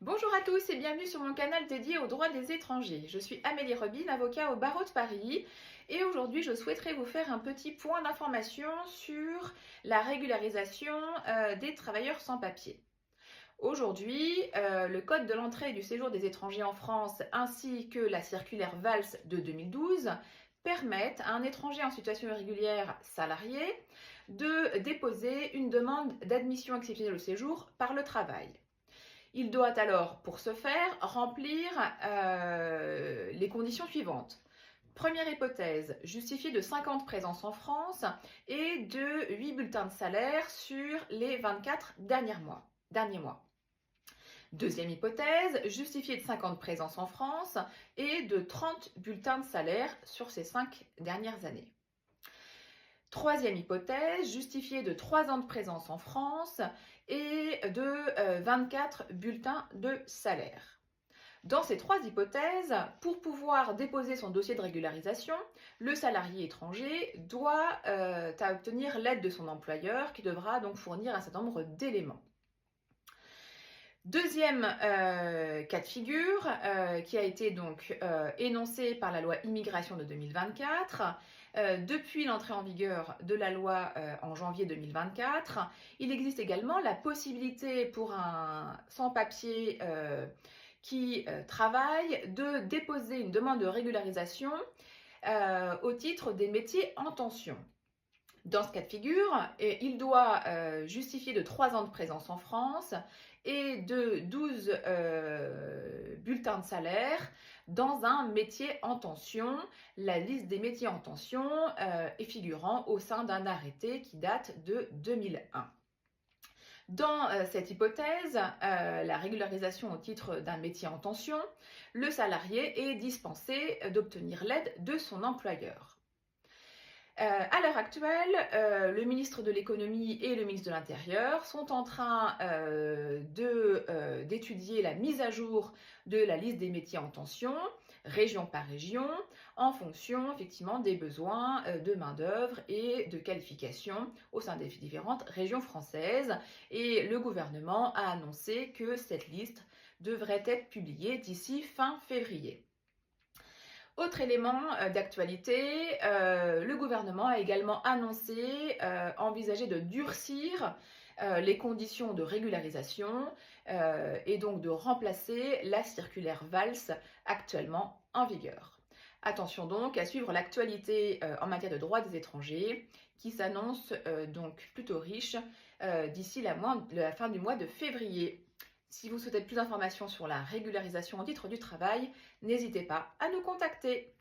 Bonjour à tous et bienvenue sur mon canal dédié aux droits des étrangers. Je suis Amélie Robine, avocat au barreau de Paris et aujourd'hui je souhaiterais vous faire un petit point d'information sur la régularisation des travailleurs sans papier. Aujourd'hui, le Code de l'entrée et du séjour des étrangers en France ainsi que la circulaire Valls de 2012 permettent à un étranger en situation irrégulière salarié de déposer une demande d'admission exceptionnelle au séjour par le travail. Il doit alors, pour ce faire, remplir les conditions suivantes. Première hypothèse, justifier de 50 présences en France et de 8 bulletins de salaire sur les 24 derniers mois. Deuxième hypothèse, justifier de 50 présences en France et de 30 bulletins de salaire sur ces 5 dernières années. Troisième hypothèse, justifier de 3 ans de présence en France et de 24 bulletins de salaire. Dans ces trois hypothèses, pour pouvoir déposer son dossier de régularisation, le salarié étranger doit obtenir l'aide de son employeur qui devra donc fournir un certain nombre d'éléments. Deuxième cas de figure qui a été donc énoncé par la loi Immigration de 2024. Depuis l'entrée en vigueur de la loi en janvier 2024, il existe également la possibilité pour un sans-papier qui travaille de déposer une demande de régularisation au titre des métiers en tension. Dans ce cas de figure, il doit justifier de 3 ans de présence en France et de 12 bulletins de salaire dans un métier en tension. La liste des métiers en tension est figurant au sein d'un arrêté qui date de 2001. Dans cette hypothèse, la régularisation au titre d'un métier en tension, le salarié est dispensé d'obtenir l'aide de son employeur. À l'heure actuelle, le ministre de l'économie et le ministre de l'Intérieur sont en train d'étudier la mise à jour de la liste des métiers en tension, région par région, en fonction effectivement des besoins de main-d'œuvre et de qualification au sein des différentes régions françaises. Et le gouvernement a annoncé que cette liste devrait être publiée d'ici fin février. Autre élément d'actualité, le gouvernement a également annoncé envisager de durcir les conditions de régularisation et donc de remplacer la circulaire Valls actuellement en vigueur. Attention donc à suivre l'actualité en matière de droits des étrangers qui s'annonce donc plutôt riche d'ici la fin du mois de février. Si vous souhaitez plus d'informations sur la régularisation au titre du travail, n'hésitez pas à nous contacter.